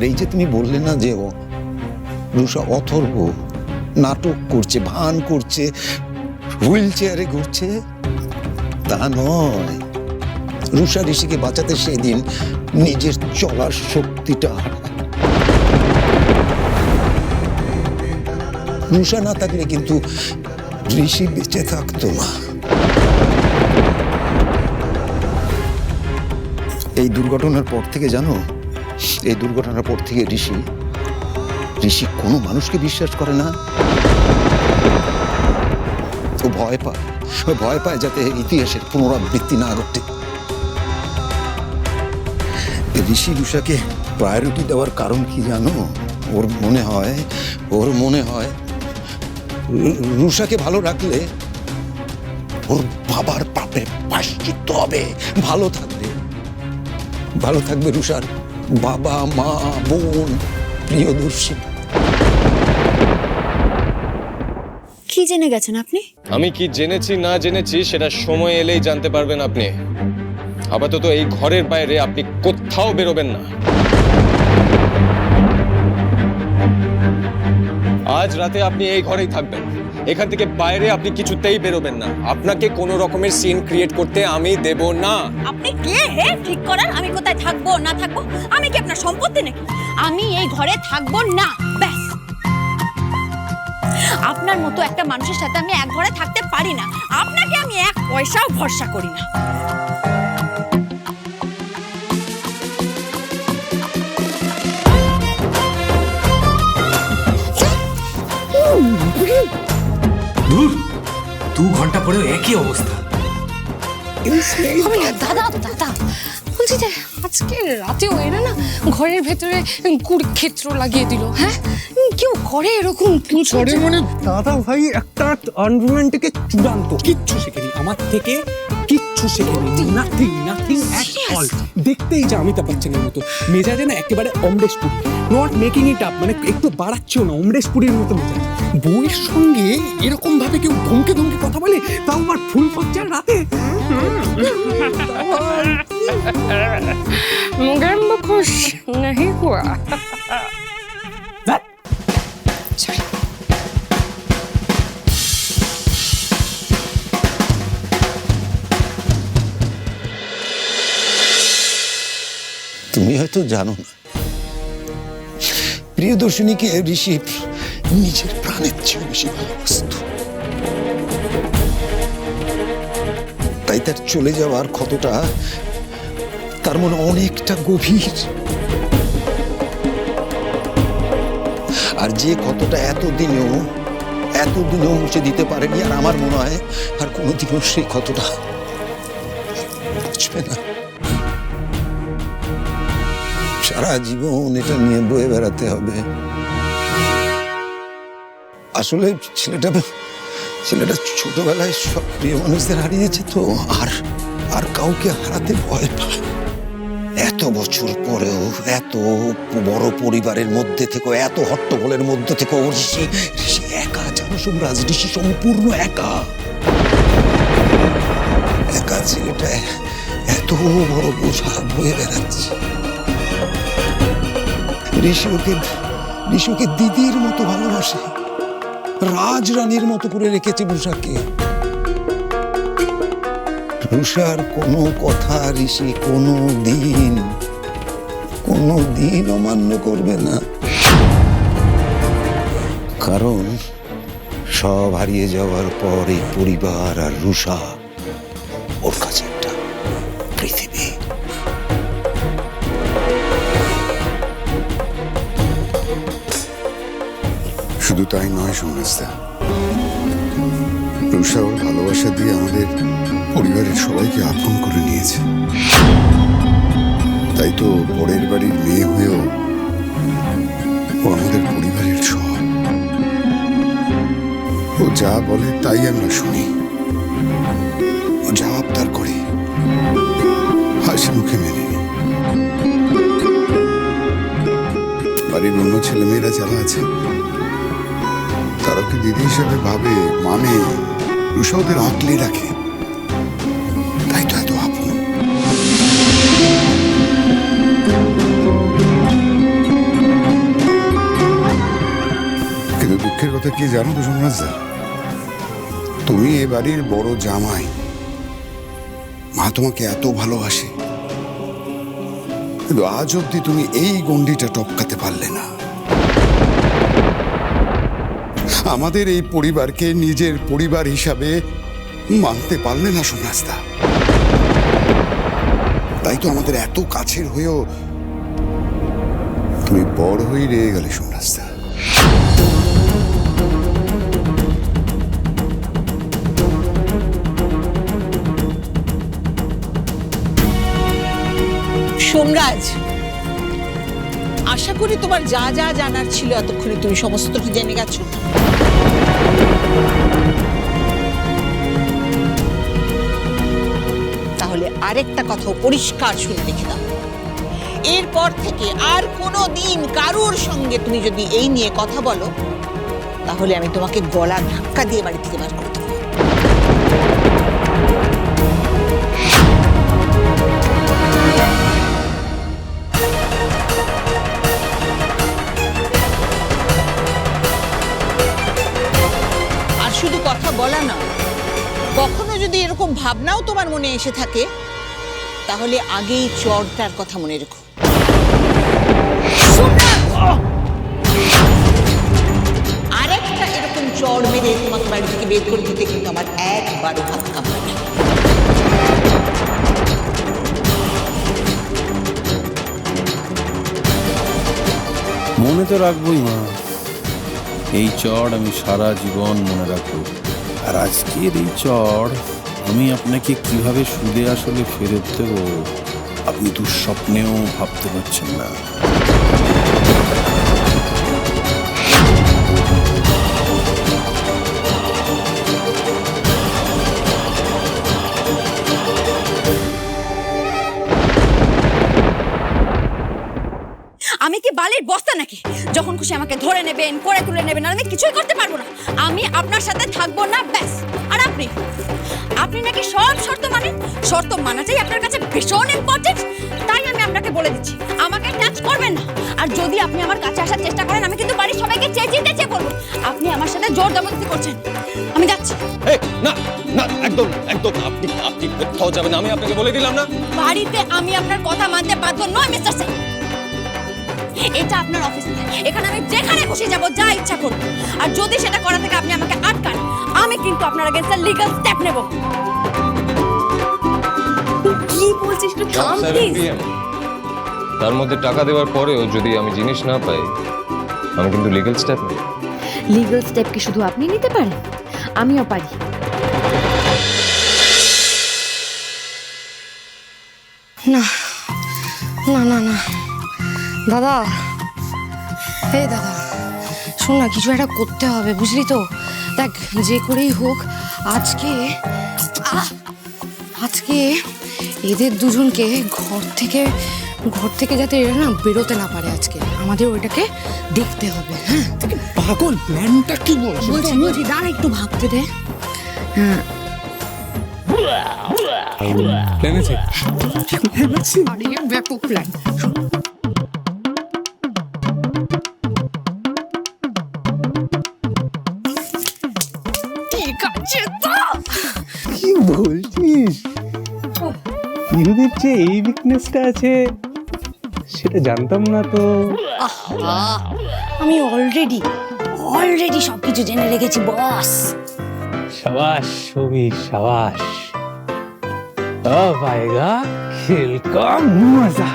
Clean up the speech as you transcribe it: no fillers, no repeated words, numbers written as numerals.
এই যে তুমি বললে না যে রুষা অথর্ব নাটক করছে, ভান করছে, হুইল চেয়ারে ঘুরছে, তা নয়। রুষা ঋষিকে বাঁচাতে সেদিন নিজের চলার শক্তিটা হারায়। রুষা না থাকলে কিন্তু ঋষি বেঁচে থাকতো না। এই দুর্ঘটনার পর থেকে জানো, এই দুর্ঘটনার পর থেকে ঋষি কোনো মানুষকে বিশ্বাস করে না। ও ভয় পায় যাতে ইতিহাসের পুনরাবৃত্তি না ঘটে। ঋষি রুষাকে প্রায়োরিটি দেওয়ার কারণ কি জানো? ওর মনে হয় রুষাকে ভালো রাখলে ওর বাবার পাপের প্রায়শ্চিত্ত হবে। ভালো থাকবে রুষার বাবা, মা, বোন, প্রিয়দর্শী। কি জেনে গেছেন আপনি? আমি কি জেনেছি না জেনেছি সেটা সময় এলেই জানতে পারবেন আপনি। আপাতত এই ঘরের বাইরে আপনি কোথাও বেরোবেন না। আজ রাতে আপনি এই ঘরেই থাকবেন। এখান থেকে বাইরে আপনি কিছুতেই বেরোবেন না। আপনাকে কোনো রকমের সিন ক্রিয়েট করতে আমি দেব না। আপনি কে হে ঠিক করার আমি কোথায় থাকবো না থাকবো? আমি কি আপনার সম্পত্তি নাকি? আমি এই ঘরে থাকবো না, ব্যাস। আপনার মতো একটা মানুষের সাথে আমি এক ঘরে থাকতে পারি না। আপনাকে আমি এক পয়সাও ভরসা করি না। দু ঘন্টা পরেও একই অবস্থা। দাদা বলছি যে আজকে রাতেও এরা না ঘরের ভেতরে কুরুক্ষেত্র লাগিয়ে দিল। হ্যাঁ, কেউ করে এরকম? করে মানে দাদা ভাই একটা আনরোম্যান্টিক চূড়ান্ত কিচ্ছু শেখেনি আমার থেকে, কিচ্ছু শেখেনি। Nothing at all. দেখতেই যা অমিতাভ বচ্চনের মতো মেজাজে না, একেবারে Amrish Puri. Not making it up, মানে একটু বাড়াচ্ছেও না, অমরেশ পুরীর মতো মেজাজ। বউয়ের সঙ্গে এরকম ভাবে কেউ ধমকে কথা বলে, তাও আবার ফুল সজ্জার রাতে। मुगेम्ब खुश नहीं हुआ। তুমি হয়তো জানো না, প্রিয়দর্শিনীকে ঋষি নিজের প্রাণের চেয়ে বেশি ভালোবাসত। তাই তার চলে যাওয়ার ক্ষতটা তার মনে অনেকটা গভীর। আর যে ক্ষতটা এতদিনেও মুছে দিতে পারেনি, আর আমার মনে হয় আর কোনোদিনও সেই ক্ষতটা মুছবে না। সারা জীবন এটা নিয়ে বয়ে বেড়াতে হবে। আসলে ছেলেটা ছোটবেলায় সব প্রিয় মানুষদের হারিয়েছে তো, আর কাউকে হারাতে ভয় পায়। এত বছর পরেও এত বড় পরিবারের মধ্যে থেকে, এত হট্টগোলের মধ্যে থেকে ঋষি একা, জানো সুমরাজ, ঋষি সম্পূর্ণ একা ছেলেটা এত বড় বোঝা বয়ে বেড়াচ্ছে। ঋষি ওকে দিদির মতো ভালোবাসে, রাজরানীর মতো করে রেখেছে রুষাকে। রুষার কোনো কথা ঋষি কোনো দিন অমান্য করবে না। কারণ সব হারিয়ে যাওয়ার পর এই পরিবার আর রুষা ওর কাছে একটা পৃথিবী। শুধু তাই নয় সোমরাজদা, রুষা ওর ভালোবাসা দিয়ে আমাদের পরিবারের সবাইকে আপন করে নিয়েছে। তাই তো পরের বাড়ির মেয়ে হয়েও ও আমাদের পরিবারের সব। ও যা বলে তাই আমরা শুনি, ও যা আবদার করে হাসি মুখে মেনে নিই। বাড়ির অন্য ছেলেমেয়েরা যারা আছে তারা ওকে দিদি হিসেবে ভাবে, মানে রুষা ওদের আঁকলে রাখে। তাই তো এত আপন। কথা কি জানো তো সোমরাজদা? তুমি এ বাড়ির বড় জামাই, মা তোমাকে এত ভালোবাসে, কিন্তু আজ অব্দি তুমি এই গণ্ডিটা টপকাতে পারলে না। আমাদের এই পরিবারকে নিজের পরিবার হিসাবে মানতে পারলে না সোমরাজদা। তাই তো আমাদের এত কাছের হয়েও তুমি বড় হয়ে রয়ে গেলে সোমরাজদা। সোমরাজ, আশা করি তোমার যা যা জানার ছিল এতক্ষণে তুমি সমস্তটা জেনে গেছো। তাহলে আরেকটা কথা পরিষ্কার শুনে রেখে দাও, এরপর থেকে আর কোনো দিন কারোর সঙ্গে তুমি যদি এই নিয়ে কথা বলো, তাহলে আমি তোমাকে গলা ধাক্কা দিয়ে বাড়ি থেকে বার করে দেবো। শুধু কথা বলা না, কখনো যদি এরকম ভাবনাও তোমার মনে এসে থাকে, তাহলে আগেই চড়টার কথা মনে রেখো। আরেকটা এরকম চড় মেরে তোমাকে বাড়ি থেকে বের করে দিতে কিন্তু আমার একবারও হাত কাঁপবে না। মনে তো রাখবোই মা, এই চড় আমি সারা জীবন মনে রাখবো। আর আজকের এই চড় আমি আপনাকে কিভাবে সুদে আসলে ফেরত দেবো আপনি দুঃস্বপ্নেও ভাবতে পারছেন না। আমি কি বালির বস্তা নাকি? যখন খুশি আমাকে ধরে নেবেন, করে তুলে নেবেন, আর আমি কিছুই করতে পারবো না। আমি আপনার সাথে থাকবো না, ব্যাস। আর আপনি নাকি সব শর্ত মানেন। শর্ত মানাটাই আপনার কাছে ভীষণ ইম্পর্টেন্ট। তাই আমি আপনাকে বলে দিচ্ছি, আমাকে টাচ করবেন না। আর যদি আপনি আমার কাছে আসার চেষ্টা করেন, আমি কিন্তু বাড়ির সবাইকে চেঁচিয়ে বলবো আপনি আমার সাথে জোর জবরদস্তি করছেন। আমি যাচ্ছি। না না, একদম একদম আপনি আপনি কোথাও যাবেন না, আমি আপনাকে বলে দিলাম না। বাড়িতে আমি আপনার কথা মানতে বাধ্য নই মিস্টার সেন। এটা আপনার অফিস, এখানে আমি যেখানে খুশি যাব, যা ইচ্ছা করব। আর যদি সেটা করা থেকে আপনি আমাকে আটকান, আমি কিন্তু আপনার আগেন্স্টে লিগ্যাল স্টেপ নেব। কি বলছিস একটু থাম প্লিজ। তার মধ্যে টাকা দেওয়ার পরেও যদি আমি জিনিস না পাই, আমি কিন্তু লিগ্যাল স্টেপ নেব। লিগ্যাল স্টেপ কি শুধু আপনি নিতে পারেন? আমিও পারি। না না না না দাদা, এই দাদা শোন না, কিছু একটা করতে হবে, বুঝলি তো? দেখ, যে করেই হোক আজকে এদের দুজনকে ঘর থেকে যাতে এরা না বেরোতে না পারে, আজকে আমাদের ওইটাকে দেখতে হবে। হ্যাঁ, পাগল, প্ল্যানটা কি বলছি দাঁড়া, একটু ভাবতে দে। হ্যাঁ, প্ল্যান আছে? আরে ব্যাপক প্ল্যান। ঠিক আছে তো? কি বলছিস? ইহুদের যে এই উইকনেসটা আছে সেটা জানতাম না তো। আমি অলরেডি সবকিছু জেনে রেখেছি বস। शाबाश शोभी शाबाश। अब आएगा खेल का मजा।